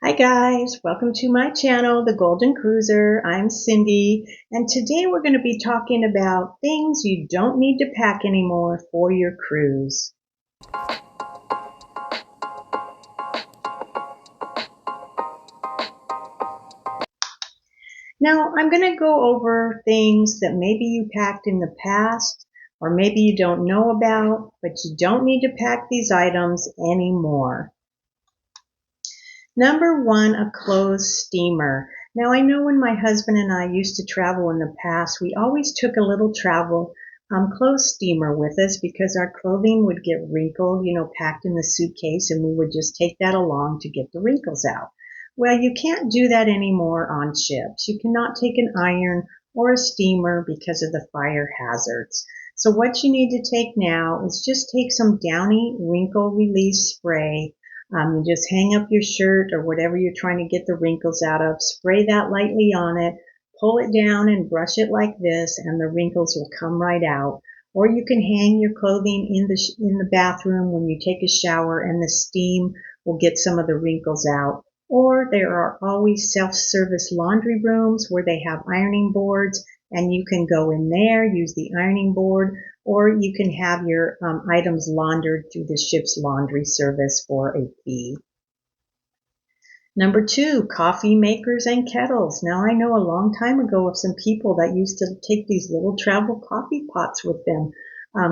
Hi guys, welcome to my channel, The Golden Cruiser. I'm Cindy, and today we're going to be talking about things you don't need to pack anymore for your cruise. Now, I'm going to go over things that maybe you packed in the past, or maybe you don't know about, but you don't need to pack these items anymore. Number one, a clothes steamer. Now I know when my husband and I used to travel in the past, we always took a little travel clothes steamer with us because our clothing would get wrinkled, packed in the suitcase, and we would just take that along to get the wrinkles out. Well, you can't do that anymore on ships. You cannot take an iron or a steamer because of the fire hazards. So what you need to take now is just take some Downy wrinkle release spray. You just hang up your shirt or whatever you're trying to get the wrinkles out of, spray that lightly on it, pull it down and brush it like this, and the wrinkles will come right out. Or you can hang your clothing in the bathroom when you take a shower, and the steam will get some of the wrinkles out. Or there are always self-service laundry rooms where they have ironing boards, and you can go in there, use the ironing board, or you can have your items laundered through the ship's laundry service for a fee. Number two, coffee makers and kettles. Now I know a long time ago of some people that used to take these little travel coffee pots with them,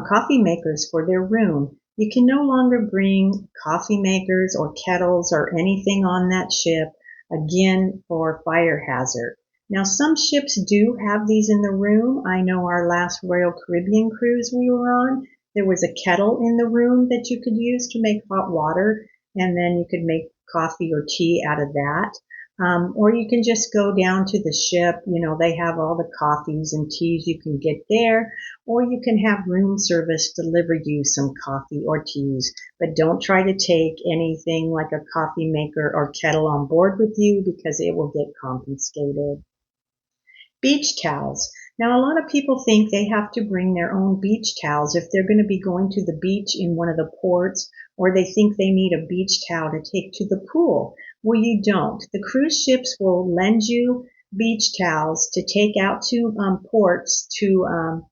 coffee makers for their room. You can no longer bring coffee makers or kettles or anything on that ship, again, for fire hazard. Now, some ships do have these in the room. I know our last Royal Caribbean cruise we were on, there was a kettle in the room that you could use to make hot water, and then you could make coffee or tea out of that. Or you can just go down to the ship. They have all the coffees and teas you can get there. Or you can have room service deliver you some coffee or teas. But don't try to take anything like a coffee maker or kettle on board with you because it will get confiscated. Beach towels. Now, a lot of people think they have to bring their own beach towels if they're going to be going to the beach in one of the ports, or they think they need a beach towel to take to the pool. Well, you don't. The cruise ships will lend you beach towels to take out to ports to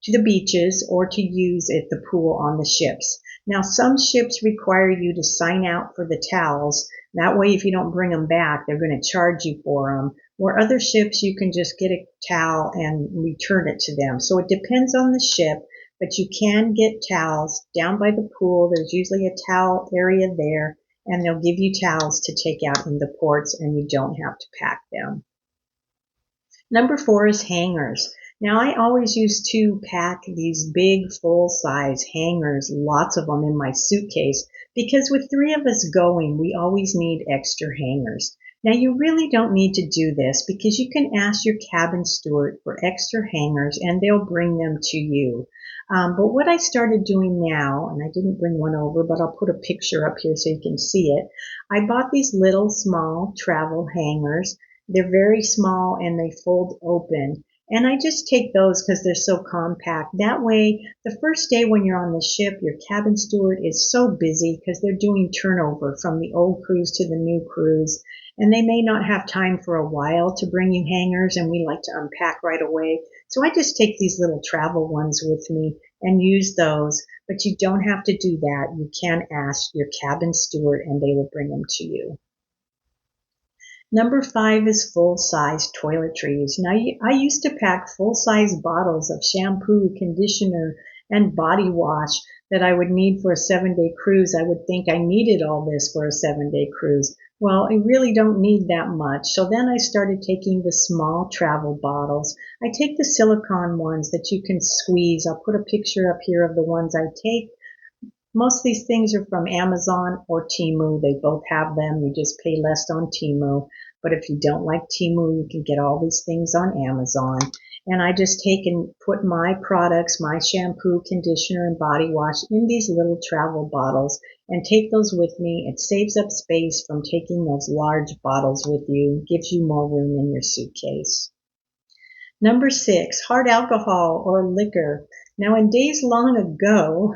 the beaches or to use at the pool on the ships. Now, some ships require you to sign out for the towels. That way, if you don't bring them back, they're going to charge you for them. Or other ships, you can just get a towel and return it to them. So it depends on the ship, but you can get towels down by the pool. There's usually a towel area there, and they'll give you towels to take out in the ports, and you don't have to pack them. Number four is hangers. Now, I always used to pack these big full-size hangers, lots of them in my suitcase, because with three of us going, we always need extra hangers. Now, you really don't need to do this because you can ask your cabin steward for extra hangers and they'll bring them to you. But what I started doing now, and I didn't bring one over, but I'll put a picture up here so you can see it. I bought these little small travel hangers. They're very small and they fold open. And I just take those because they're so compact. That way, the first day when you're on the ship, your cabin steward is so busy because they're doing turnover from the old cruise to the new cruise. And they may not have time for a while to bring you hangers, and we like to unpack right away. So I just take these little travel ones with me and use those. But you don't have to do that. You can ask your cabin steward and they will bring them to you. Number five is full-size toiletries. Now, I used to pack full-size bottles of shampoo, conditioner, and body wash that I would need for a 7-day cruise. I would think I needed all this for a 7-day cruise. Well, I really don't need that much. So then I started taking the small travel bottles. I take the silicone ones that you can squeeze. I'll put a picture up here of the ones I take. Most of these things are from Amazon or Temu. They both have them. You just pay less on Temu. But if you don't like Temu, you can get all these things on Amazon. And I just take and put my products, my shampoo, conditioner, and body wash in these little travel bottles and take those with me. It saves up space from taking those large bottles with you, gives you more room in your suitcase. Number six, hard alcohol or liquor. Now, in days long ago,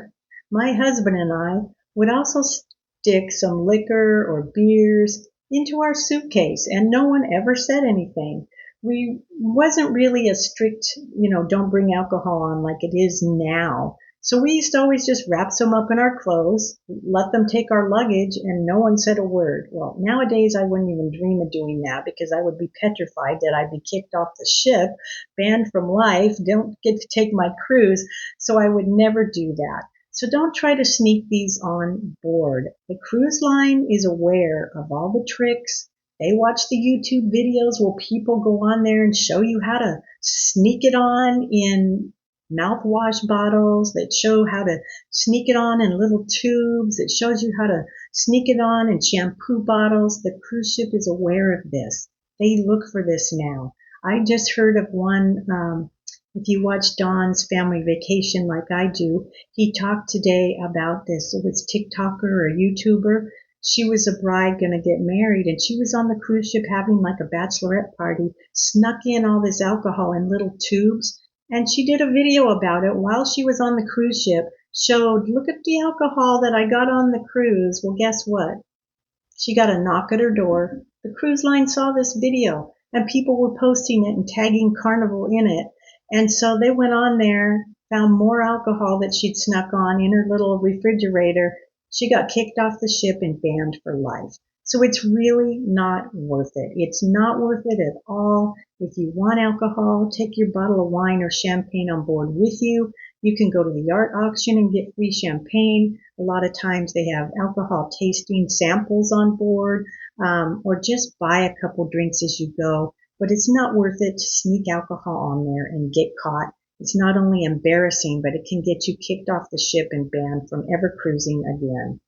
my husband and I would also stick some liquor or beers into our suitcase, and no one ever said anything. We wasn't really a strict, don't bring alcohol on like it is now. So we used to always just wrap some up in our clothes, let them take our luggage, and no one said a word. Well, nowadays I wouldn't even dream of doing that because I would be petrified that I'd be kicked off the ship, banned from life, don't get to take my cruise. So I would never do that. So don't try to sneak these on board. The cruise line is aware of all the tricks. They watch the YouTube videos where people go on there and show you how to sneak it on in mouthwash bottles, that show how to sneak it on in little tubes, that shows you how to sneak it on in shampoo bottles. The cruise ship is aware of this. They look for this now. I just heard of one, if you watch Don's Family Vacation like I do, he talked today about this. It was TikToker or YouTuber. She was a bride going to get married, and she was on the cruise ship having like a bachelorette party, snuck in all this alcohol in little tubes, and she did a video about it while she was on the cruise ship, showed, look at the alcohol that I got on the cruise. Well, guess what? She got a knock at her door. The cruise line saw this video, and people were posting it and tagging Carnival in it. And so they went on there, found more alcohol that she'd snuck on in her little refrigerator. She got kicked off the ship and banned for life. So it's really not worth it. It's not worth it at all. If you want alcohol, take your bottle of wine or champagne on board with you. You can go to the yacht auction and get free champagne. A lot of times they have alcohol tasting samples on board, or just buy a couple drinks as you go. But it's not worth it to sneak alcohol on there and get caught. It's not only embarrassing, but it can get you kicked off the ship and banned from ever cruising again.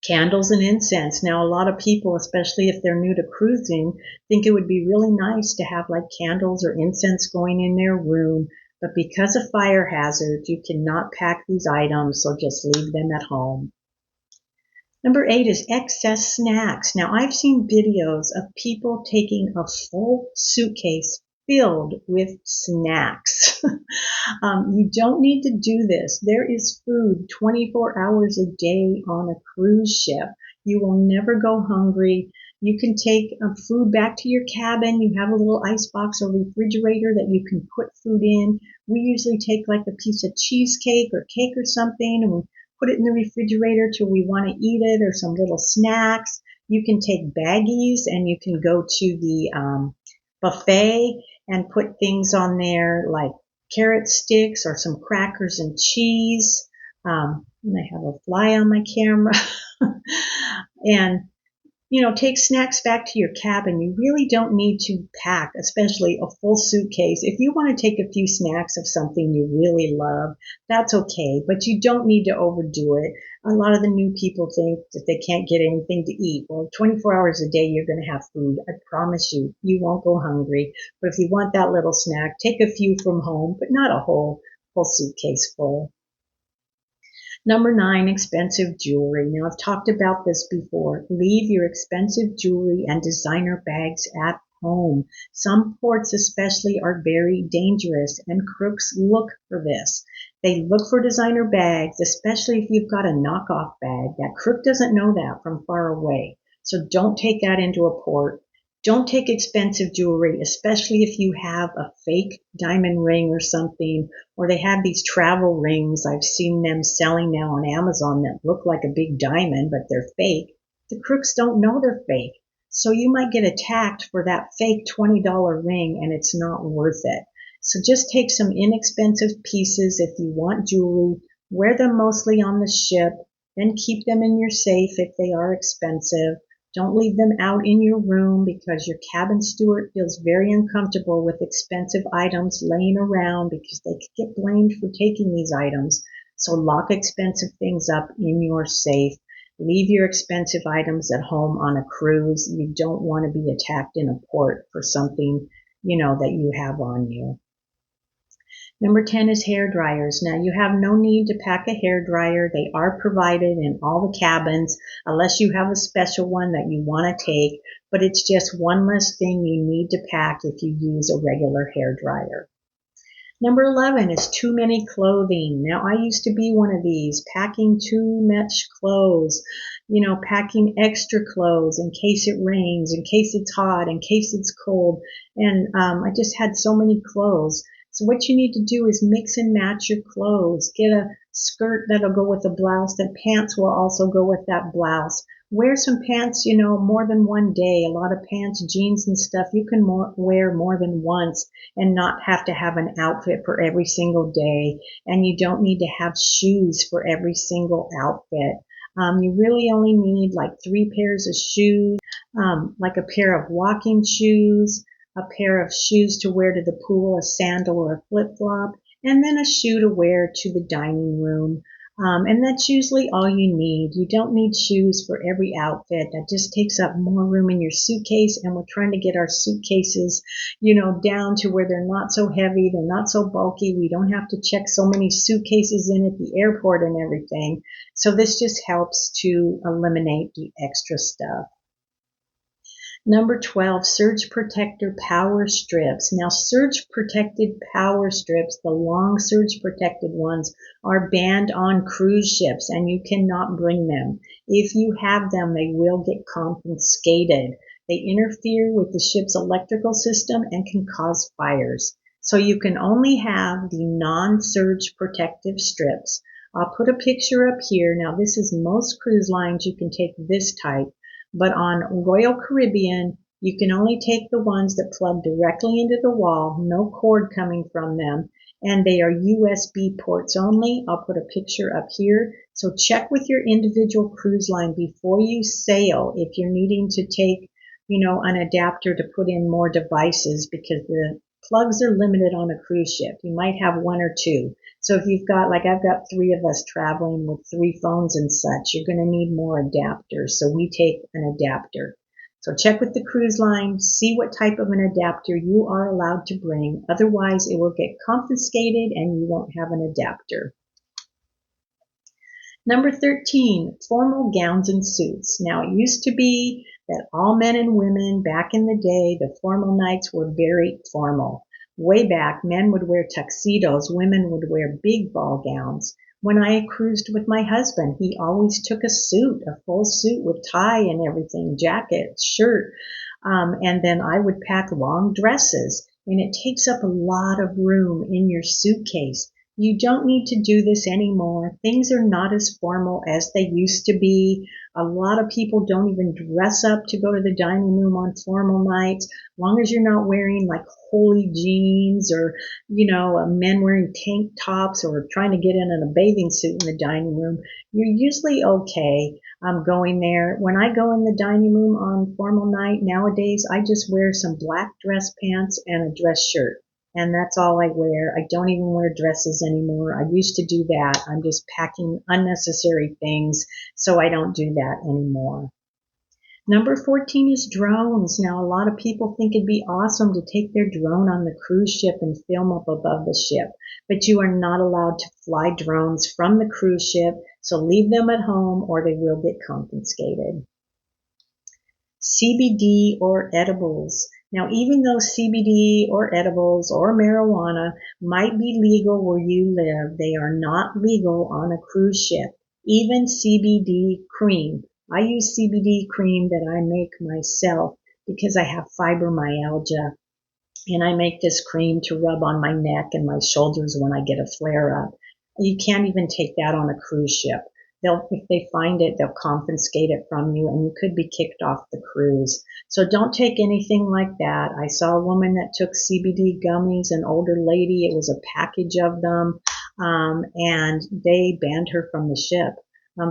Candles and incense. Now, a lot of people, especially if they're new to cruising, think it would be really nice to have like candles or incense going in their room. But because of fire hazards, you cannot pack these items, so just leave them at home. Number 8 is excess snacks. Now, I've seen videos of people taking a full suitcase filled with snacks. You don't need to do this. There is food 24 hours a day on a cruise ship. You will never go hungry. You can take food back to your cabin. You have a little ice box or refrigerator that you can put food in. We usually take like a piece of cheesecake or cake or something, and we put it in the refrigerator till we want to eat it, or some little snacks. You can take baggies and you can go to the buffet and put things on there like carrot sticks or some crackers and cheese. And I have a fly on my camera. And take snacks back to your cabin. You really don't need to pack, especially a full suitcase. If you want to take a few snacks of something you really love, that's okay, but you don't need to overdo it. A lot of the new people think that they can't get anything to eat. Well, 24 hours a day, you're going to have food. I promise you, you won't go hungry. But if you want that little snack, take a few from home, but not a whole suitcase full. Number 9, expensive jewelry. Now, I've talked about this before. Leave your expensive jewelry and designer bags at home. Some ports especially are very dangerous, and crooks look for this. They look for designer bags, especially if you've got a knockoff bag. That crook doesn't know that from far away. So don't take that into a port. Don't take expensive jewelry, especially if you have a fake diamond ring or something, or they have these travel rings. I've seen them selling now on Amazon that look like a big diamond, but they're fake. The crooks don't know they're fake. So you might get attacked for that fake $20 ring, and it's not worth it. So just take some inexpensive pieces if you want jewelry. Wear them mostly on the ship, then keep them in your safe if they are expensive. Don't leave them out in your room because your cabin steward feels very uncomfortable with expensive items laying around because they could get blamed for taking these items. So lock expensive things up in your safe. Leave your expensive items at home on a cruise. You don't want to be attacked in a port for something, that you have on you. Number 10 is hair dryers. Now, you have no need to pack a hair dryer. They are provided in all the cabins unless you have a special one that you want to take, but it's just one less thing you need to pack if you use a regular hair dryer. Number 11 is too many clothing. Now, I used to be one of these, packing too much clothes. packing extra clothes in case it rains, in case it's hot, in case it's cold. And I just had so many clothes. So what you need to do is mix and match your clothes. Get a skirt that'll go with a blouse. That pants will also go with that blouse. Wear some pants, more than one day. A lot of pants, jeans and stuff you can wear more than once and not have to have an outfit for every single day. And you don't need to have shoes for every single outfit. You really only need like 3 pairs of shoes, like a pair of walking shoes, a pair of shoes to wear to the pool, a sandal or a flip-flop, and then a shoe to wear to the dining room. And that's usually all you need. You don't need shoes for every outfit. That just takes up more room in your suitcase, and we're trying to get our suitcases, down to where they're not so heavy, they're not so bulky. We don't have to check so many suitcases in at the airport and everything. So this just helps to eliminate the extra stuff. Number 12, surge protector power strips. Now, surge protected power strips, the long surge protected ones, are banned on cruise ships and you cannot bring them. If you have them, they will get confiscated. They interfere with the ship's electrical system and can cause fires. So you can only have the non-surge protective strips. I'll put a picture up here. Now, this is most cruise lines. You can take this type. But on Royal Caribbean, you can only take the ones that plug directly into the wall, no cord coming from them, and they are USB ports only. I'll put a picture up here. So check with your individual cruise line before you sail if you're needing to take, an adapter to put in more devices, because the plugs are limited on a cruise ship. You might have 1 or 2. So if you've got, like I've got 3 of us traveling with 3 phones and such, you're going to need more adapters. So we take an adapter. So check with the cruise line, see what type of an adapter you are allowed to bring. Otherwise, it will get confiscated and you won't have an adapter. Number 13, formal gowns and suits. Now, it used to be that all men and women back in the day, the formal nights were very formal. Way back, men would wear tuxedos, women would wear big ball gowns. When I cruised with my husband, he always took a suit, a full suit with tie and everything, jacket, shirt, and then I would pack long dresses, and it takes up a lot of room in your suitcase. You don't need to do this anymore. Things are not as formal as they used to be. A lot of people don't even dress up to go to the dining room on formal nights, as long as you're not wearing like holey jeans or, men wearing tank tops or trying to get in a bathing suit in the dining room. You're usually okay going there. When I go in the dining room on formal night nowadays, I just wear some black dress pants and a dress shirt. And that's all I wear. I don't even wear dresses anymore. I used to do that. I'm just packing unnecessary things, so I don't do that anymore. Number 14 is drones. Now, a lot of people think it'd be awesome to take their drone on the cruise ship and film up above the ship, but you are not allowed to fly drones from the cruise ship, so leave them at home or they will get confiscated. CBD or edibles. Now, even though CBD or edibles or marijuana might be legal where you live, they are not legal on a cruise ship. Even CBD cream. I use CBD cream that I make myself because I have fibromyalgia, and I make this cream to rub on my neck and my shoulders when I get a flare up. You can't even take that on a cruise ship. If they find it, they'll confiscate it from you and you could be kicked off the cruise. So don't take anything like that. I saw a woman that took CBD gummies, an older lady. It was a package of them, and they banned her from the ship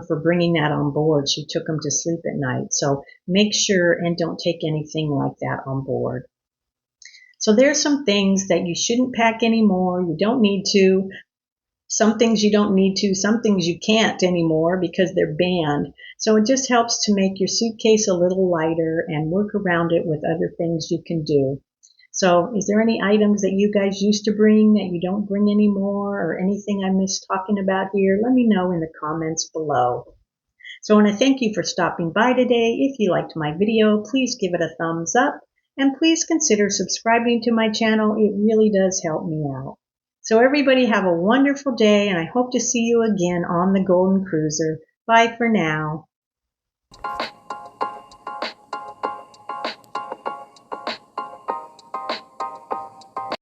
for bringing that on board. She took them to sleep at night. So make sure and don't take anything like that on board. So there's some things that you shouldn't pack anymore. You don't need to. Some things you don't need to, some things you can't anymore because they're banned. So it just helps to make your suitcase a little lighter and work around it with other things you can do. So is there any items that you guys used to bring that you don't bring anymore, or anything I missed talking about here? Let me know in the comments below. So I want to thank you for stopping by today. If you liked my video, please give it a thumbs up and please consider subscribing to my channel. It really does help me out. So everybody have a wonderful day, and I hope to see you again on the Golden Cruiser. Bye for now.